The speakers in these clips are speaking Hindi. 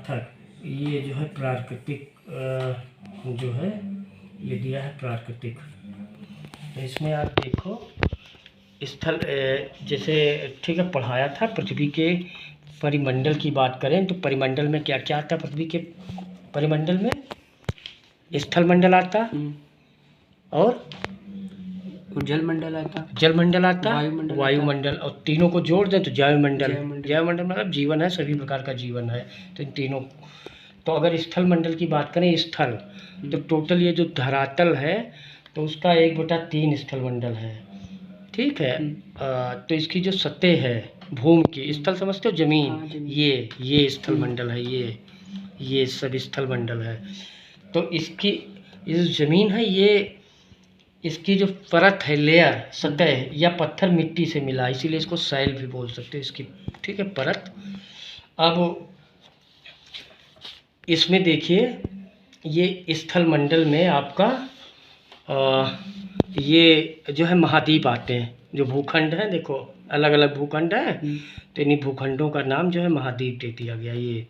पत्थर, ये जो है प्राकृतिक जो है ये दिया है प्राकृतिक। तो इसमें आप देखो स्थल जैसे ठीक है पढ़ाया था पृथ्वी के परिमंडल की बात करें तो परिमंडल में क्या क्या आता है? पृथ्वी के परिमंडल में स्थलमंडल आता और जलमंडल आता, वायुमंडल और तीनों को जोड़ दें तो जैवमंडल। जैवमंडल मतलब जीवन है, सभी प्रकार का जीवन है। तो इन तीनों, तो अगर स्थल मंडल की बात करें स्थल, तो टोटल ये जो धरातल है तो उसका 1/3 स्थल मंडल है, ठीक है। तो इसकी जो सतह है भूमि की, स्थल समझते हो जमीन, ये स्थल मंडल है, ये सब स्थल मंडल है। तो इसकी ये जो जमीन है ये इसकी जो परत है, लेयर, सतह या पत्थर मिट्टी से मिला, इसीलिए इसको सैल भी बोल सकते हैं इसकी, ठीक है, परत। अब इसमें देखिए ये स्थल मंडल में आपका ये जो है महाद्वीप आते हैं, जो भूखंड है, देखो अलग अलग भूखंड है, तो इन्हीं भूखंडों का नाम जो है महाद्वीप दे दिया गया। ये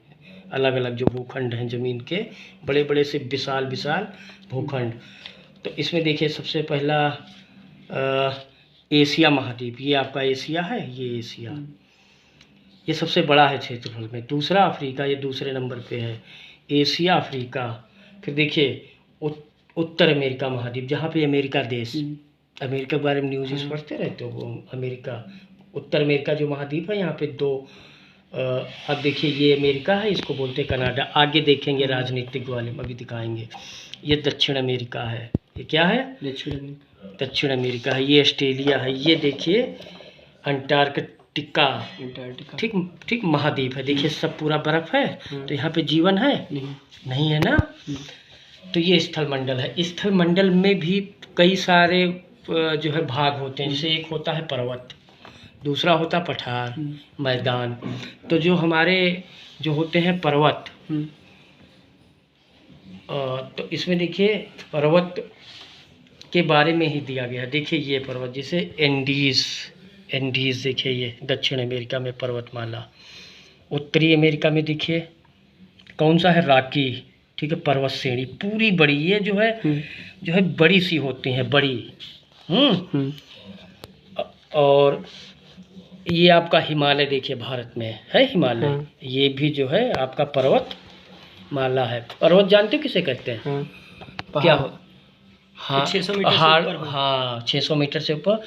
अलग अलग जो भूखंड हैं जमीन के, बड़े बड़े से विशाल विशाल भूखंड। तो इसमें देखिए सबसे पहला एशिया महाद्वीप, ये आपका एशिया है, ये एशिया, ये सबसे बड़ा है क्षेत्रफल में। दूसरा अफ्रीका, ये दूसरे नंबर पे है, एशिया अफ्रीका। फिर देखिए उत्तर अमेरिका महाद्वीप, जहाँ पे अमेरिका देश, अमेरिका के बारे में न्यूज़ पढ़ते रहते हो, वो अमेरिका, उत्तर अमेरिका जो महाद्वीप है, यहाँ पे दो अब देखिए ये अमेरिका है, इसको बोलते हैं कनाडा। आगे देखेंगे राजनीतिक वाले में भी दिखाएंगे। ये दक्षिण अमेरिका है, ये क्या है? दक्षिण अमेरिका है। ये ऑस्ट्रेलिया है। ये देखिए अंटार्कटिका, ठीक महाद्वीप है। देखिए सब पूरा बर्फ है, तो यहाँ पे जीवन है नहीं है ना। तो ये स्थल मंडल है। स्थल मंडल में भी कई सारे जो है भाग होते हैं, जैसे एक होता है पर्वत, दूसरा होता पठार, मैदान। तो जो हमारे जो होते हैं पर्वत, तो इसमें देखिए पर्वत के बारे में ही दिया गया। देखिए ये पर्वत, जैसे एंडीज देखिए, ये दक्षिण अमेरिका में पर्वतमाला। उत्तरी अमेरिका में देखिए कौन सा है? रॉकी, ठीक है, पर्वत श्रेणी पूरी बड़ी, ये जो है बड़ी सी होती हैं, बड़ी। और ये आपका हिमालय देखिए, भारत में है हिमालय, ये भी जो है आपका पर्वत माला है। पर्वत जानते हो किसे कहते हैं? क्या हो? हाँ, 600 मीटर पहाड़, से ऊपर, हाँ 600 मीटर से ऊपर,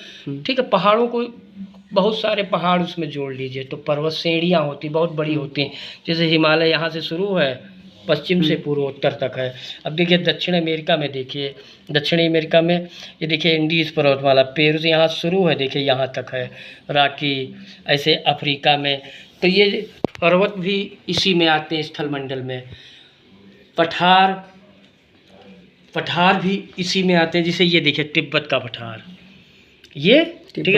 ठीक है। पहाड़ों को बहुत सारे पहाड़ उसमें जोड़ लीजिए तो पर्वत श्रेणियाँ होती, बहुत बड़ी होती हैं। जैसे हिमालय यहाँ से शुरू है, पश्चिम से पूर्वोत्तर तक है। अब देखिए दक्षिण अमेरिका में, देखिए दक्षिणी अमेरिका में ये देखिए एंडीज पर्वतमाला, पेरू से यहाँ शुरू है, देखिए यहाँ तक है, रॉकी। ऐसे अफ्रीका में तो ये पर्वत भी इसी में आते हैं, स्थल मंडल में। पठार भी इसी में आते हैं। जैसे ये देखिए तिब्बत का पठार, ये ठीक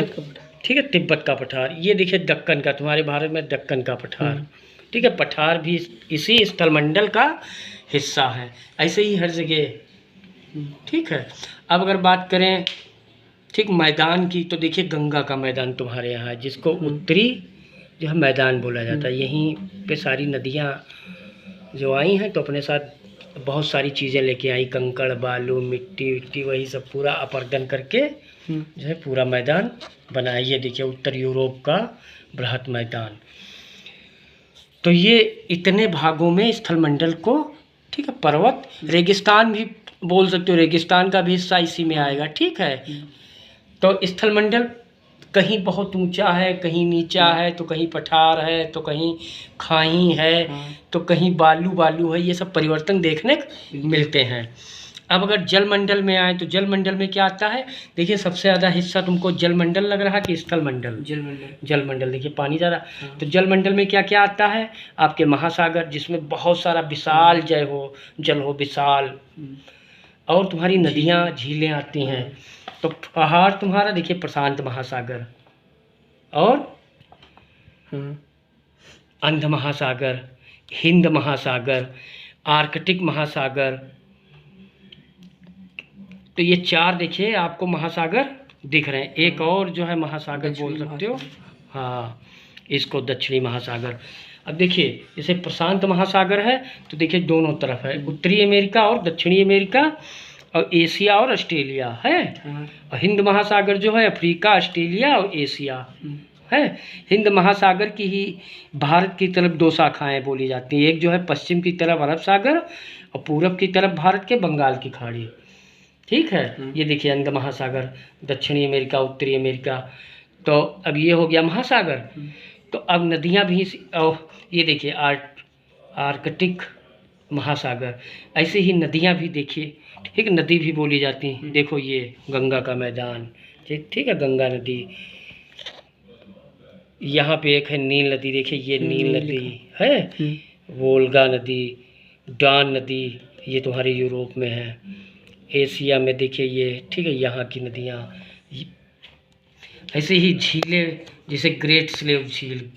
है, तिब्बत का पठार। ये देखिए दक्कन का, तुम्हारे भारत में दक्कन का पठार, ठीक है। पठार भी इसी स्थल मंडल का हिस्सा है। ऐसे ही हर जगह, ठीक है। अब अगर बात करें ठीक मैदान की, तो देखिए गंगा का मैदान तुम्हारे यहाँ है, जिसको उत्तरी जो है मैदान बोला जाता है। यहीं पे सारी नदियाँ जो आई हैं तो अपने साथ बहुत सारी चीज़ें लेके आई, कंकड़ बालू मिट्टी वही सब पूरा अपर्दन करके जो है पूरा मैदान बनाया। ये देखिए उत्तर यूरोप का बृहत मैदान। तो ये इतने भागों में स्थल मंडल को, ठीक है। पर्वत, रेगिस्तान भी बोल सकते हो, रेगिस्तान का भी हिस्सा इसी में आएगा, ठीक है। तो स्थल मंडल कहीं बहुत ऊंचा है, कहीं नीचा है, तो कहीं पठार है, तो कहीं खाई है, तो कहीं बालू है। ये सब परिवर्तन देखने को मिलते हैं। अब अगर जलमंडल में आए तो जलमंडल में क्या आता है? देखिए सबसे ज़्यादा हिस्सा तुमको जलमंडल लग रहा कि स्थल मंडल? जलमंडल देखिए पानी ज़्यादा। तो जलमंडल में क्या क्या आता है? आपके महासागर, जिसमें बहुत सारा विशाल जल हो विशाल, और तुम्हारी नदियाँ झीलें आती हैं। तो पहाड़ तुम्हारा देखिए प्रशांत महासागर, और अंध महासागर, हिंद महासागर, आर्कटिक महासागर। तो ये चार देखिए आपको महासागर दिख रहे हैं। एक और जो है महासागर बोल सकते हो, हाँ, इसको दक्षिणी महासागर। अब देखिए जैसे प्रशांत महासागर है तो देखिए दोनों तरफ है, उत्तरी अमेरिका और दक्षिणी अमेरिका, और एशिया और ऑस्ट्रेलिया है। और हिंद महासागर जो है अफ्रीका, ऑस्ट्रेलिया और एशिया है। हिंद महासागर की ही भारत की तरफ दो शाखाएं बोली जाती हैं, एक जो है पश्चिम की तरफ अरब सागर और पूरब की तरफ भारत के बंगाल की खाड़ी। ठीक है, ये देखिए हिंद महासागर, दक्षिणी अमेरिका, उत्तरी अमेरिका। तो अब ये हो गया महासागर। तो अब नदियां भी ये देखिए आर्कटिक महासागर, ऐसे ही नदियां भी देखिए, ठीक, नदी भी बोली जाती हैं। देखो ये गंगा का मैदान, ठीक है, गंगा नदी। यहाँ पे एक है नील नदी, देखिए ये नील नदी है। वोल्गा नदी, डान नदी, ये तुम्हारी यूरोप में है। एशिया में देखिए ये, ठीक है, यहाँ की नदियाँ। ऐसे ही झीलें, जैसे ग्रेट स्लेव झील,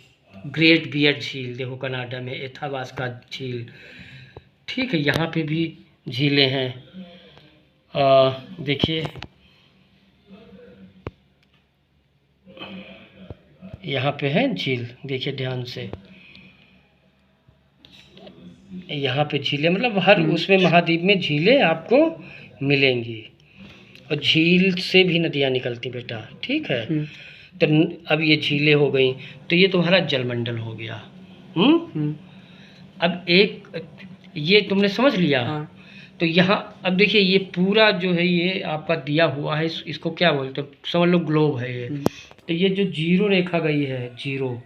ग्रेट बियर झील, देखो कनाडा में एथाबास्का झील, ठीक है, यहाँ पे भी झीलें हैं। देखिए यहाँ पे है झील, देखिए ध्यान से, यहाँ पे झीलें, मतलब हर उसमें महाद्वीप में झीलें आपको मिलेंगी, और झील से भी नदियाँ निकलती बेटा, ठीक है। तो अब ये झीलें हो गई, तो ये तुम्हारा जलमंडल हो गया। अब एक ये तुमने समझ लिया। तो यहाँ अब देखिए ये पूरा जो है ये आपका दिया हुआ है, इसको क्या बोलते हैं, समझ लो ग्लोब है ये। तो ये जो जीरो रेखा गई है, जीरो,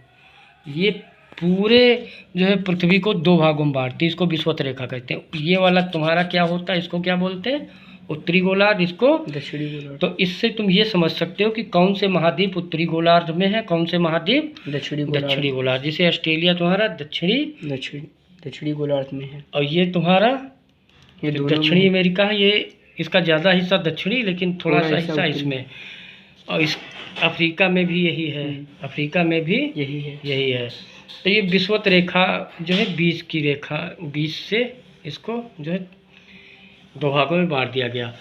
ये पूरे जो है पृथ्वी को दो भागों में बांटती है, इसको विषुवत रेखा कहते हैं। ये वाला तुम्हारा क्या होता है, इसको क्या बोलते हैं, उत्तरी गोलार्ध, इसको दक्षिणी गोलार्ध। तो इससे तुम ये समझ सकते हो कि कौन से महाद्वीप उत्तरी गोलार्ध में है, कौन से महाद्वीप दक्षिणी गोलार्ध। जैसे ऑस्ट्रेलिया तुम्हारा दक्षिणी गोलार्ध में है, और ये तुम्हारा ये दक्षिणी अमेरिका है, ये इसका ज़्यादा हिस्सा दक्षिणी, लेकिन थोड़ा सा हिस्सा इसमें। और इस अफ्रीका में भी यही है, अफ्रीका में भी यही है। तो ये विषुवत रेखा जो है बीच की रेखा, बीच से इसको जो है दो भागों में बांट दिया गया।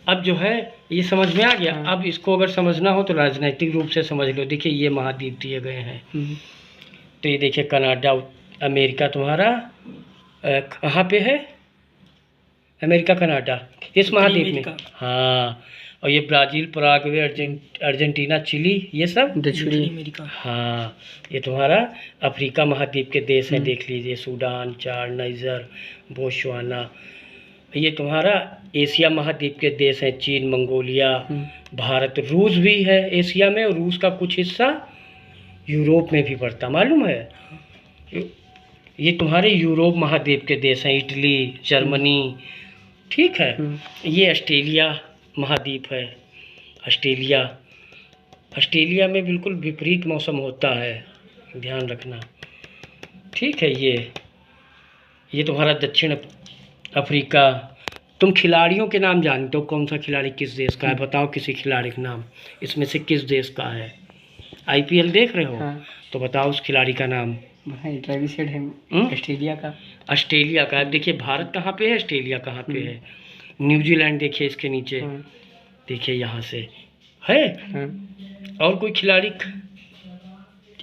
अब जो है ये समझ में आ गया। अब इसको अगर समझना हो तो राजनीतिक रूप से समझ लो। देखिए ये महाद्वीप दिए गए हैं, तो ये देखिए कनाडा, अमेरिका तुम्हारा कहाँ पे है, अमेरिका कनाडा इस महाद्वीप में, हाँ। और ये ब्राज़ील, पराग्वे, अर्जेंटीना, चिली, ये सब दक्षिणी अमेरिका, हाँ। ये तुम्हारा अफ्रीका महाद्वीप के देश हैं, देख लीजिए, सूडान, चाड, नाइजर, बोत्सवाना। ये तुम्हारा एशिया महाद्वीप के देश हैं, चीन, मंगोलिया, भारत, रूस भी है एशिया में, और रूस का कुछ हिस्सा यूरोप में भी पड़ता, मालूम है। ये तुम्हारे यूरोप महाद्वीप के देश हैं, इटली, जर्मनी, ठीक है। ये ऑस्ट्रेलिया महाद्वीप है, ऑस्ट्रेलिया में बिल्कुल विपरीत मौसम होता है, ध्यान रखना, ठीक है। ये तुम्हारा दक्षिण अफ्रीका। तुम खिलाड़ियों के नाम जानते हो, कौन सा खिलाड़ी किस देश का है, बताओ किसी खिलाड़ी का नाम, इसमें से किस देश का है। IPL देख रहे हो, हाँ। तो बताओ उस खिलाड़ी का नाम। ट्रेविस हेड है, ऑस्ट्रेलिया का। देखिए भारत कहाँ पे है, ऑस्ट्रेलिया कहाँ पे है, न्यूजीलैंड देखिए इसके नीचे, देखिए यहाँ से है। और कोई खिलाड़ी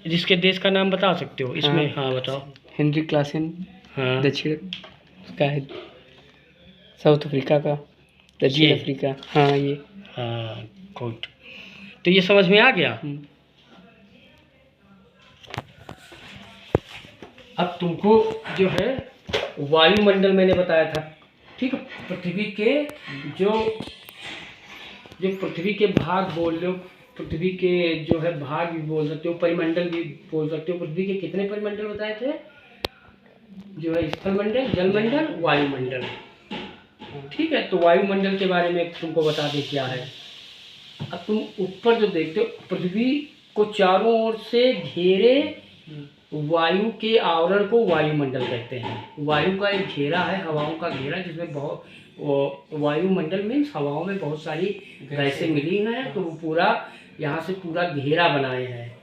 जिसके देश का नाम बता सकते हो इसमें, हाँ बताओ। हेनरी क्लासन, हाँ, दक्षिण का है, साउथ अफ्रीका का, दक्षिण अफ्रीका, हाँ ये, हाँ गुड। तो ये समझ में आ गया। अब तुमको जो है वायुमंडल मैंने बताया था, ठीक है। पृथ्वी के जो पृथ्वी के भाग बोल लो, पृथ्वी के जो है भाग भी बोल सकते हो, परिमंडल भी बोल सकते हो। पृथ्वी के कितने परिमंडल बताए थे, जो है स्थलमंडल, जलमंडल, वायुमंडल, ठीक है। तो वायुमंडल के बारे में तुमको बता दें क्या है। अब तुम ऊपर जो देखते हो, पृथ्वी को चारों ओर से घेरे वायु के आवरण को वायुमंडल कहते हैं। वायु का एक घेरा है, हवाओं का घेरा, जिसमें बहुत वायुमंडल में हवाओं में बहुत सारी गैसें मिली हैं, तो वो पूरा यहाँ से पूरा घेरा बनाए हैं,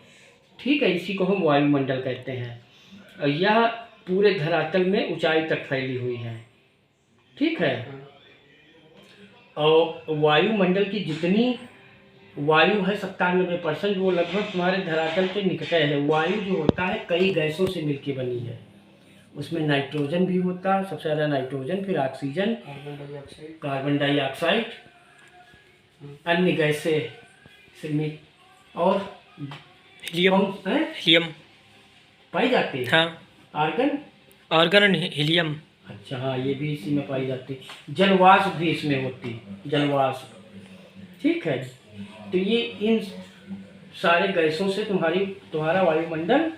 ठीक है। इसी को हम वायुमंडल कहते हैं। और यह पूरे धरातल में ऊंचाई तक फैली हुई है, ठीक है। और वायुमंडल की जितनी वायु है 97%, वो लगभग तुम्हारे धरातल के निकट है। वायु जो होता है कई गैसों से मिलकर बनी है, उसमें नाइट्रोजन भी होता है, सबसे ज़्यादा नाइट्रोजन, फिर ऑक्सीजन, कार्बन डाइऑक्साइड, अन्य गैसें और हीलियम पाई जाती है। हाँ, आर्गन एंड हीलियम। अच्छा हाँ, ये भी इसी में पाई जाती है। जलवाष्प भी इसमें होती है, जलवाष्प, ठीक है। तो ये इन सारे गैसों से तुम्हारा वायुमंडल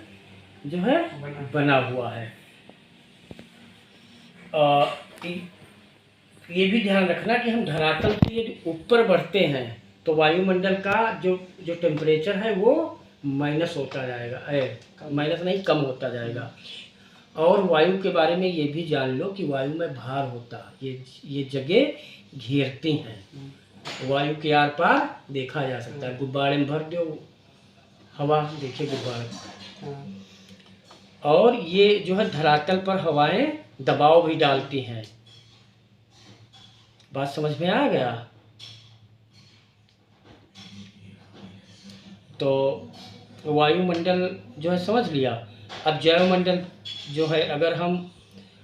जो है बना हुआ है। ये भी ध्यान रखना कि हम धरातल से यदि ऊपर बढ़ते हैं तो वायुमंडल का जो टेम्परेचर है वो माइनस होता जाएगा, माइनस नहीं कम होता जाएगा। और वायु के बारे में ये भी जान लो कि वायु में भार होता, ये जगह घेरती हैं, वायु के आर पार देखा जा सकता है। गुब्बारे में भर दो हवा, देखिए गुब्बारे, और ये जो है धरातल पर हवाएं दबाव भी डालती हैं। बात समझ में आ गया? तो वायुमंडल जो है समझ लिया। अब जैवमंडल जो है, अगर हम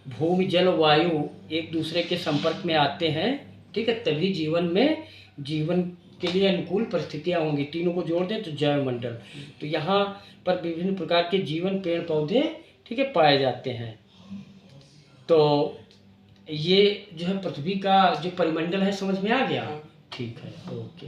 भूमि जल वायु एक दूसरे के संपर्क में आते हैं, ठीक है, तभी जीवन के लिए अनुकूल परिस्थितियां होंगी। तीनों को जोड़ दें तो जैवमंडल। तो यहाँ पर विभिन्न प्रकार के जीवन, पेड़ पौधे, ठीक है, पाए जाते हैं। तो ये जो है पृथ्वी का जो परिमंडल है, समझ में आ गया? ठीक है, ओके।